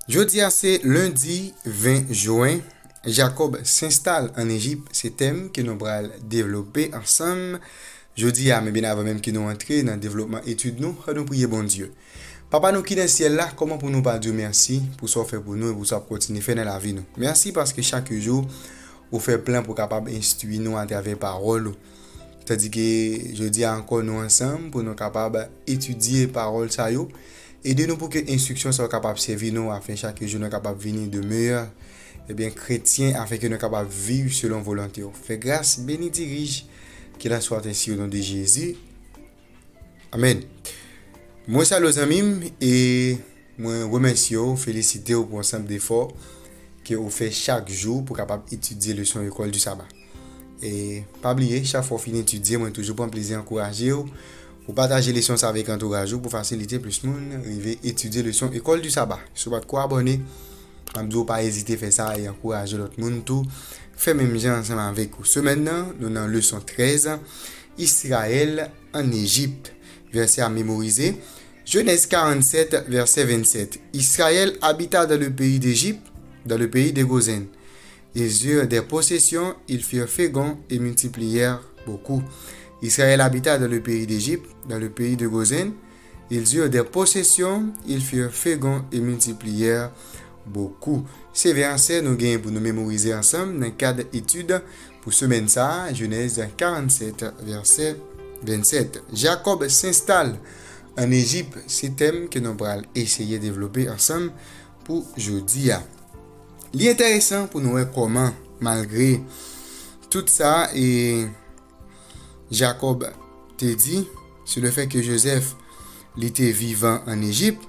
Jeudi, c'est lundi 20 juin. Jacob s'installe en Égypte. C'est thème que nous allons développer ensemble. Jeudi, mais bien avant même que nous entrions dans le développement étude, nous prions bon Dieu. Papa, nous qui dans le ciel là, comment pour nous pas dire merci pour ce fait pour nous et pour ça continuer à faire dans la vie. Nous. Merci parce que chaque jour, vous faites plein pour capable instruire nous à travers parole. C'est-à-dire que je dis encore nous ensemble pour nous capables d'étudier parole ça yo. Aidez-nous pour que l'instruction soit capable de servir nous afin chaque jour nous capable de venir de meilleurs chrétiens afin que nous capables de vivre selon volonté. Fais grâce, bénis, dirige, qu'il en soit ainsi au nom de Jésus. Amen. Moi salut aux amis et moi remercie féliciter pour ensemble d'efforts que vous faites chaque jour pour capable étudier le leçon école du sabbat. Et pas oublier, chaque fois fin d'étudier, moi toujours prendre plaisir encourager pour partager les leçons avec entourage pour faciliter plus de monde arriver étudier le leçon école du sabbat. Si vous pas de quoi abonner, je pas hésiter à faire ça et encourager l'autre monde tout. Fait même gens ensemble avec vous. Ce maintenant, nous dans leçon 13, Israël en Égypte. Verset à mémoriser. Genèse 47, verset 27. Israël habita dans le pays d'Égypte, dans le pays de Goshen. Ils eurent des possessions, ils furent féconds et multiplièrent beaucoup. Israël habita dans le pays d'Égypte, dans le pays de Goshen. Ils eurent des possessions, ils furent féconds et multiplièrent beaucoup. Ces versets nous gagnent pour nous mémoriser ensemble dans le cadre d'étude pour semaine ça, Genèse 47, verset 27. Jacob s'installe en Égypte. C'est thème que nous allons essayer de développer ensemble pour aujourd'hui. L'intéressant pour nous voir comment, malgré tout ça, et Jacob te dit sur le fait que Joseph était vivant en Égypte.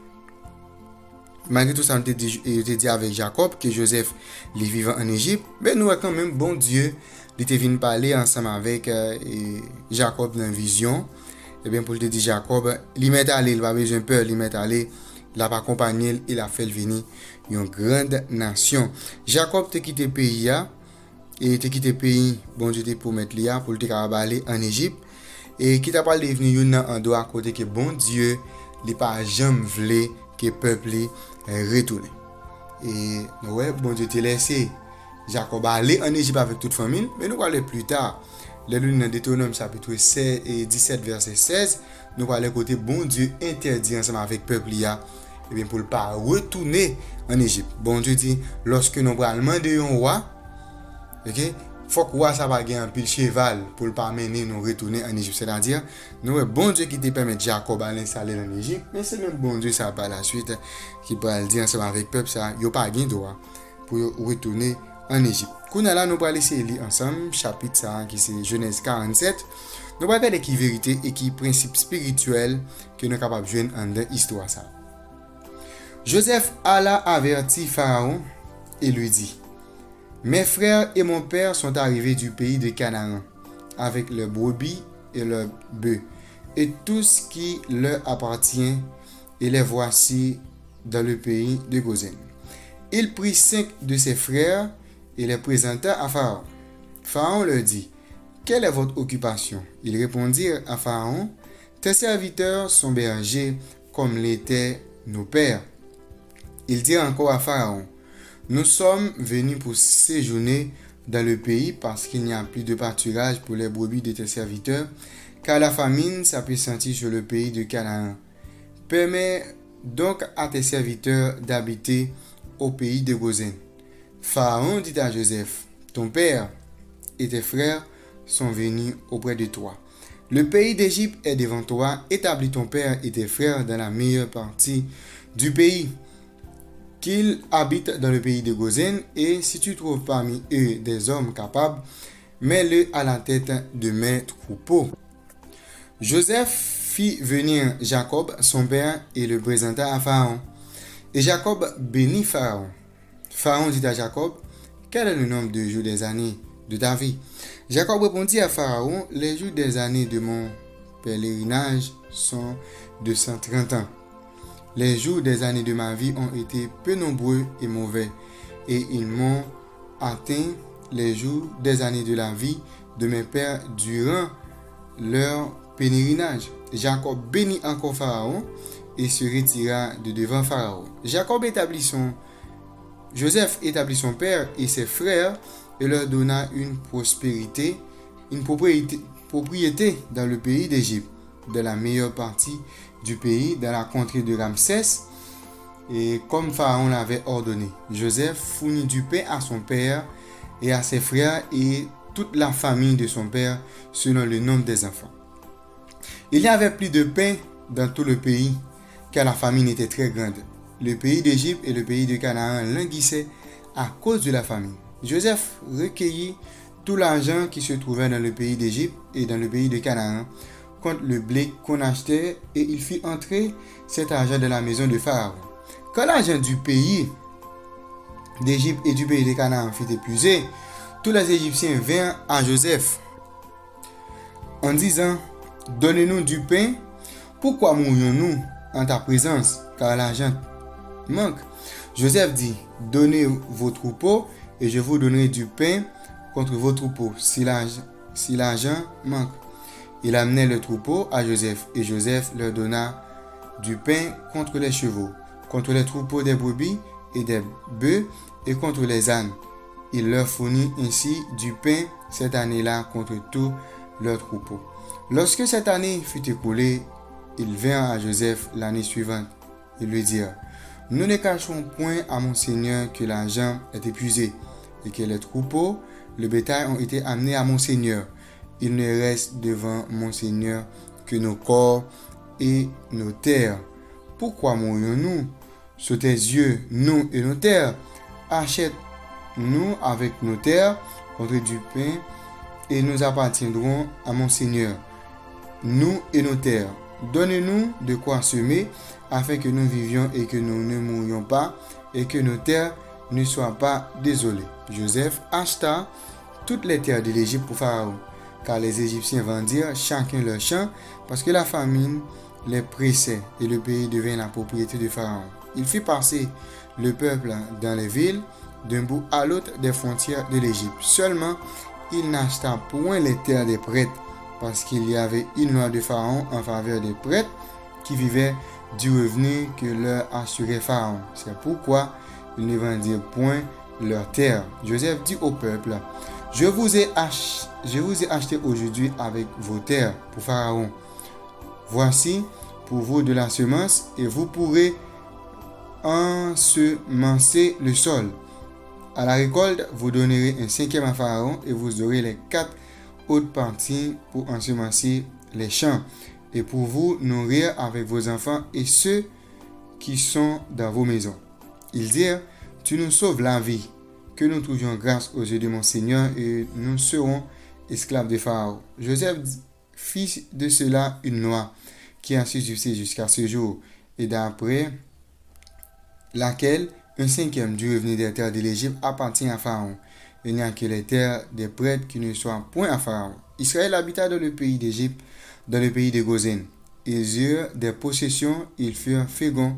Malgré tout ça, on te dit avec Jacob que Joseph est vivant en Égypte. Mais nous avons quand même bon Dieu, il était venu parler ensemble avec Jacob dans la vision. Et bien pour te dire Jacob, il met allé, il va besoin peur, il met allé, il a pas accompagné, il a fait venir une grande nation. Jacob te quitté le pays et te quitté le pays, bon Dieu te promet là pour te aller en Égypte et qui t'a parlé de venir un endroit à côté que bon Dieu, il pas jamais voulu que peuple retourne. Et ouais, bon Dieu te laissé Jacob aller en Égypte avec toute famille, mais nous allons aller plus tard. Le livre dans Deutéronome chapitre 16 et 17 verset 16, nous allons aller côté bon Dieu interdit ensemble avec peuple et bien pour ne pas retourner en Égypte. Bon Dieu dit lorsque nous allons demander un roi, OK? Faut que roi ça va gagner un pile cheval pour pas mener nous retourner en Égypte, c'est-à-dire nous bon Dieu qui te permet Jacob à l'installer en Égypte, mais c'est même bon Dieu ça par la suite qui va le dire ensemble avec peuple ça, yo pas gagné droit pour retourner en Égypte. Qu'on a là nous allons essayer lire ensemble chapitre ça qui c'est Genèse 47. Nous allons parler qui vérité et qui principe spirituel que nous capable de joindre en histoire ça. Joseph alla avertit Pharaon et lui dit: mes frères et mon père sont arrivés du pays de Canaan avec leurs brebis et leurs bœufs et tout ce qui leur appartient, et les voici dans le pays de Goshen. Il prit 5 de ses frères et les présenta à Pharaon. Pharaon leur dit: quelle est votre occupation? Ils répondirent à Pharaon: tes serviteurs sont bergers comme l'étaient nos pères. Il dit encore à Pharaon: nous sommes venus pour séjourner dans le pays parce qu'il n'y a plus de pâturage pour les brebis de tes serviteurs, car la famine s'est sentie sur le pays de Canaan. Permets donc à tes serviteurs d'habiter au pays de Goshen. Pharaon dit à Joseph: ton père et tes frères sont venus auprès de toi. Le pays d'Égypte est devant toi. Établis ton père et tes frères dans la meilleure partie du pays, qu'ils habitent dans le pays de Goshen, et si tu trouves parmi eux des hommes capables, mets-le à la tête de mes troupeaux. Joseph fit venir Jacob, son père, et le présenta à Pharaon. Et Jacob bénit Pharaon. Pharaon dit à Jacob: quel est le nombre de jours des années de ta vie? Jacob répondit à Pharaon: les jours des années de mon pèlerinage sont de 130 ans. Les jours des années de ma vie ont été peu nombreux et mauvais, et ils m'ont atteint les jours des années de la vie de mes pères durant leur pèlerinage. Jacob bénit encore Pharaon et se retira de devant Pharaon. Joseph établit son père et ses frères et leur donna une propriété dans le pays d'Égypte, dans la meilleure partie du pays, dans la contrée de Ramsès, et comme Pharaon l'avait ordonné. Joseph fournit du pain à son père et à ses frères et toute la famille de son père selon le nombre des enfants. Il n'y avait plus de pain dans tout le pays, car la famine était très grande. Le pays d'Égypte et le pays de Canaan languissaient à cause de la famine. Joseph recueillit tout l'argent qui se trouvait dans le pays d'Égypte et dans le pays de Canaan contre le blé qu'on achetait, et il fit entrer cet argent dans la maison de Pharaon. Quand l'argent du pays d'Égypte et du pays de Canaan fut épuisé, tous les Égyptiens vinrent à Joseph en disant: Donnez-nous du pain, pourquoi mourrions-nous en ta présence, car l'argent manque. Joseph dit: Donnez vos troupeaux et je vous donnerai du pain contre vos troupeaux, si l'argent manque. Il amenait le troupeau à Joseph, et Joseph leur donna du pain contre les chevaux, contre les troupeaux des brebis et des bœufs, et contre les ânes. Il leur fournit ainsi du pain cette année-là contre tous leurs troupeaux. Lorsque cette année fut écoulée, ils vinrent à Joseph l'année suivante et lui dirent: Nous ne cachons point à mon Seigneur que l'argent est épuisé et que les troupeaux, le bétail ont été amenés à mon Seigneur. Il ne reste devant mon Seigneur que nos corps et nos terres. Pourquoi mourrions-nous sous tes yeux, nous et nos terres? Achète-nous avec nos terres contre du pain et nous appartiendrons à mon Seigneur, nous et nos terres. Donne-nous de quoi semer afin que nous vivions et que nous ne mourions pas et que nos terres ne soient pas désolées. Joseph acheta toutes les terres de l'Égypte pour Pharaon, car les Égyptiens vendirent chacun leur champ parce que la famine les pressait et le pays devint la propriété de Pharaon. Il fit passer le peuple dans les villes d'un bout à l'autre des frontières de l'Égypte. Seulement, il n'acheta point les terres des prêtres, parce qu'il y avait une loi de Pharaon en faveur des prêtres qui vivaient du revenu que leur assurait Pharaon. C'est pourquoi ils ne vendirent point leurs terres. Joseph dit au peuple: Je vous ai acheté aujourd'hui avec vos terres pour Pharaon. Voici pour vous de la semence, et vous pourrez ensemencer le sol. À la récolte, vous donnerez un cinquième à Pharaon, et vous aurez les 4 autres parties pour ensemencer les champs, et pour vous nourrir avec vos enfants et ceux qui sont dans vos maisons. Ils dirent: Tu nous sauves la vie, que nous trouvions grâce aux yeux de mon Seigneur, et nous serons esclaves de Pharaon. Joseph fit de cela une loi qui a subsisté jusqu'à ce jour, et d'après laquelle un cinquième du revenu des terres de l'Égypte appartient à Pharaon. Il n'y a que les terres des prêtres qui ne soient point à Pharaon. Israël habita dans le pays d'Égypte, dans le pays de Goshen. Ils eurent des possessions, ils furent féconds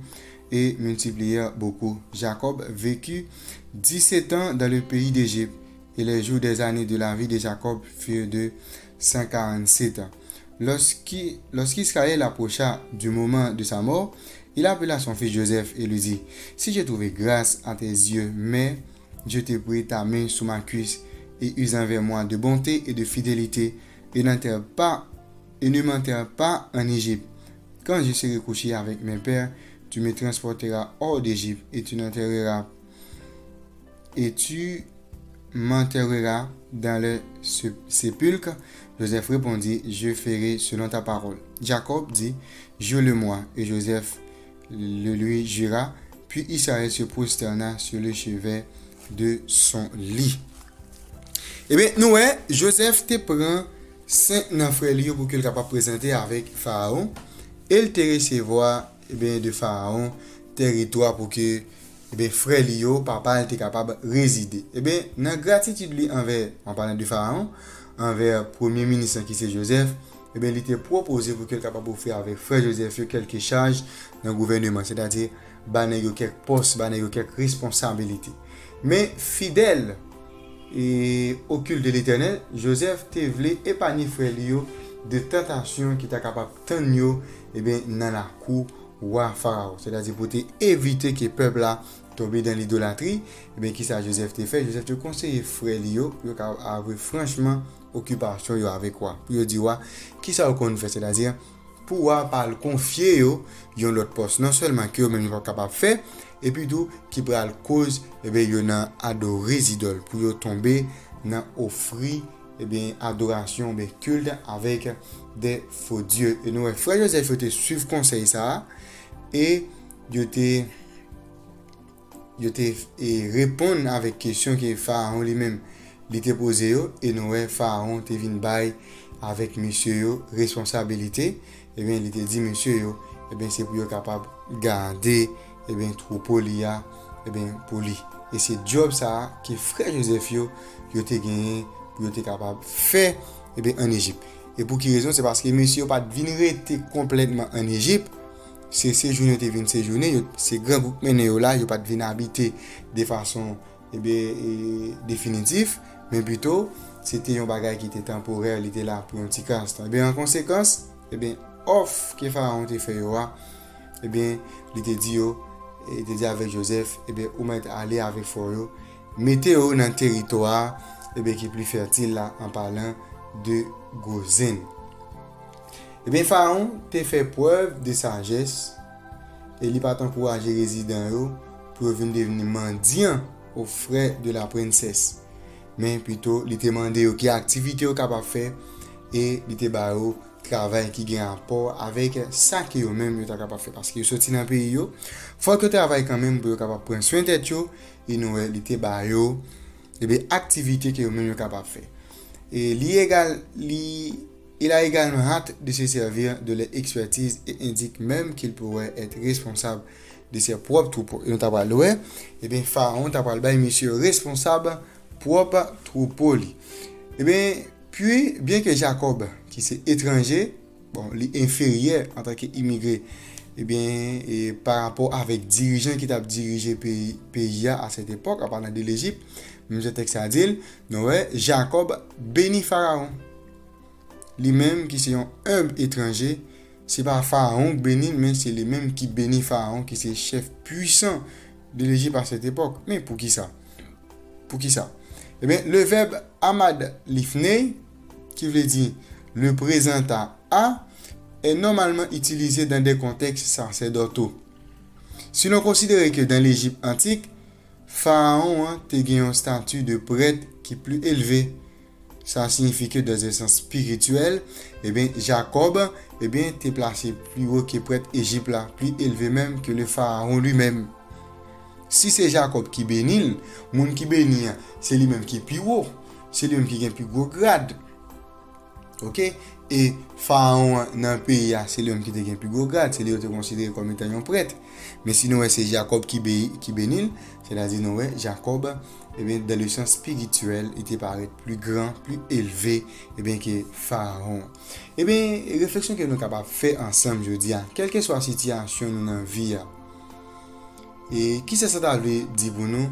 et multiplièrent beaucoup. Jacob vécut 17 ans dans le pays d'Égypte, et les jours des années de la vie de Jacob furent de 147 ans. Lorsqu'Israël approcha du moment de sa mort, il appela son fils Joseph et lui dit: Si j'ai trouvé grâce à tes yeux, mais je te prie ta main sous ma cuisse et use envers moi de bonté et de fidélité, et ne m'enterre pas en Égypte. Quand je serai couché avec mes pères, tu me transporteras hors d'Égypte et tu m'enterreras dans le sépulcre. Joseph répondit: Je ferai selon ta parole. Jacob dit: Jure-le-moi. Et Joseph le lui jura. Puis Israël se prosterna sur le chevet de son lit. Eh bien, nous, Joseph te prend 5 frères pour qu'il capable présenter avec Pharaon. Il te recevoir de Pharaon territoire pour que frère Lio, papa était capable de résider. Dans gratitude lui envers, en parlant de Pharaon, envers premier ministre qui c'est Joseph, il était proposé pour qu'il capable de faire avec frère Joseph quelques charges dans le gouvernement, c'est-à-dire quelques postes, quelques responsabilités. Mais fidèle et au culte de l'Éternel, Joseph te voulait épargner frère Lio de tentations qui t'a capable de tenir dans la cour roi Pharaon. C'est-à-dire pour éviter que le peuple là tombe dans l'idolâtrie, et bien qui ça Joseph te fait? Joseph te conseille frère Lio pour avoir franchement occupation avec quoi? Pour dire ouais, qui ça qu'on fait? C'est-à-dire pouvoir pas le confier yo l'autre poste non seulement que eux même pas capable faire et puis tout qui prend la cause et bien yo nan adorer idole pour yo tomber dans offrir et bien adoration bien culte avec des faux dieux et nous frère Joseph te suivre conseil ça et yo te répondre avec question que Pharaon lui-même il te posé et nous Pharaon te vinn bail avec monsieur yo responsabilité et bien il te dit monsieur yo et bien c'est pour yo capable garder et bien troupeau lia et bien pour lui et c'est job ça que frère Joseph yo te gagné pour yo te capable faire et bien en Égypte et pour qui raison c'est parce que monsieur pas venir rester complètement en Égypte c'est séjourner te vinn séjourner c'est grand groupe mené là yo pas venir habiter de façon et bien définitive mais plutôt c'était un bagage qui était temporaire il était là pour un petit instant et bien en conséquence et bien offre que Pharaon te fait et bien il te dit avec Joseph et bien ou mettre aller avec Foro mettez au dans territoire et bien qui est plus fertile là en parlant de Gozen et bien Pharaon te fait preuve de sagesse et il pas encourager résidents pour devenir mendiant aux frais de la princesse mais plutôt il te demandé quelle activité au capable faire et il te baro travail qui gagne rapport avec ça que yo même yo capable faire parce que sorti dans pays yo faut que travail quand même pour capable prendre soin tête yo et nous il te baro et bien activité que yo même yo capable faire et il a également hâte de se servir de leur expertise et indique même qu'il pourrait être responsable de ses propres troupeaux et nous t'a parlé et bien Pharaon t'a parlé monsieur responsable propre troupeau et bien puis bien que Jacob qui c'est étranger bon inférieur en tant qu'immigré et bien et par rapport avec dirigeant qui t'a dirigé pays à cette époque à partir de l'Égypte même je texte à dire non Jacob bénit Pharaon lui-même qui c'est un humble étranger c'est pas Pharaon qui bénit mais c'est lui-même qui bénit Pharaon qui c'est chef puissant de l'Égypte à cette époque mais pour qui ça eh bien, le verbe Amad Lifnei, qui veut dire le présent à, est normalement utilisé dans des contextes sacerdotaux. Si l'on considère que dans l'Égypte antique, Pharaon a un statut de prêtre qui est plus élevé, ça signifie que dans un sens spirituel, eh bien, Jacob est placé plus haut que prêtre Égypte, là, plus élevé même que le Pharaon lui-même. Si c'est Jacob qui bénit, moun qui bénit, c'est lui-même qui est plus haut, c'est lui-même qui a un plus gros grade. OK? Et Pharaon dans le pays, c'est lui-même qui a un plus gros grade, c'est lui qui est considéré comme étant un prêtre. Mais sinon, c'est Jacob qui bénit, c'est-à-dire Jacob, dans le sens spirituel, il paraît plus grand, plus élevé que Pharaon. Réflexion que nous sommes capables de faire ensemble, je dis, quelle que soit la situation dans la vie, et qui ça t'a dit pour nous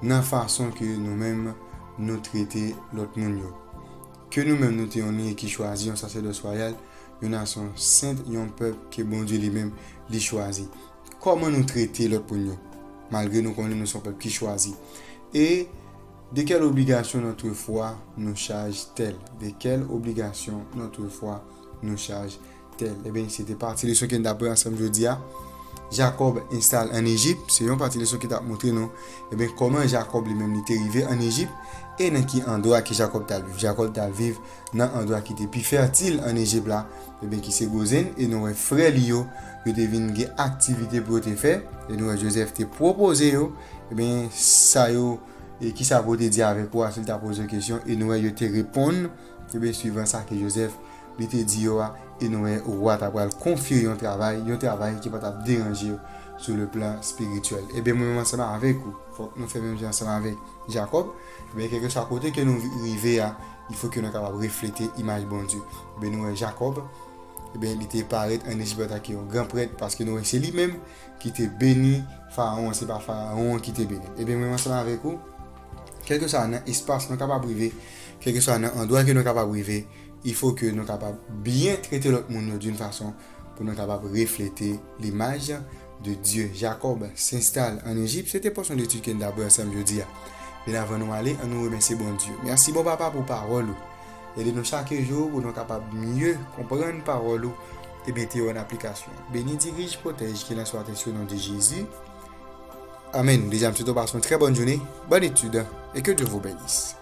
dans la façon que nous-mêmes nous traiter l'autre monde que nous-mêmes nous sommes qui choisit un sacerdoce royal une nation sainte un peuple que bon Dieu lui-même lui choisit comment nous traiter l'autre monde malgré nous connaissons nous sommes peuple qui choisit et de quelle obligation notre foi nous charge-t-elle de quelle obligation notre foi nous charge-t-elle et bien c'était parti de ce qu'on a appris ensemble aujourd'hui. Jacob installe en Égypte, c'est une partie de ce qui t'a montré nous comment Jacob lui-même est arrivé en Égypte et dans quel endroit que Jacob t'a vécu. Jacob t'a vécu dans un endroit qui était plus fertile en Égypte là, qui c'est Gozen et nous frère Lio, il devait une activité pour te faire et nous Joseph t'a proposé ça et qui ça pour te dire avec quoi s'il t'a posé une question et nous te répondre suivant ça que Joseph lui te dit et nous roi t'a confier un travail qui va te déranger sur le plan spirituel et bien moi ensemble avec vous faut nous faire même ensemble avec Jacob quelque chose à côté que nous arriver il faut que nous capable refléter image bon Dieu nous Jacob il était paraître un Égyptien qui est un grand prêtre parce que nous c'est lui-même qui t'est béni Pharaon c'est pas Pharaon qui t'est béni et bien moi ensemble avec vous quelque chose dans espace nous capable arriver quelque chose dans endroit que nous capable arriver il faut que nous soyons capables de bien traiter l'autre monde d'une façon pour nous capables de refléter l'image de Dieu. Jacob s'installe en Égypte. C'était pour son étude qu'on a d'abord ensemble jeudi. Mais avant de nous aller, on nous remercie bon Dieu. Merci bon papa pour parole. Aidez-nous chaque jour pour nous capables de mieux comprendre parole et mettre en application. Béni, dirige, protège, qu'il en soit sur le nom de Jésus. Amen. Déjà, nous te passons une très bonne journée, bonne étude et que Dieu vous bénisse.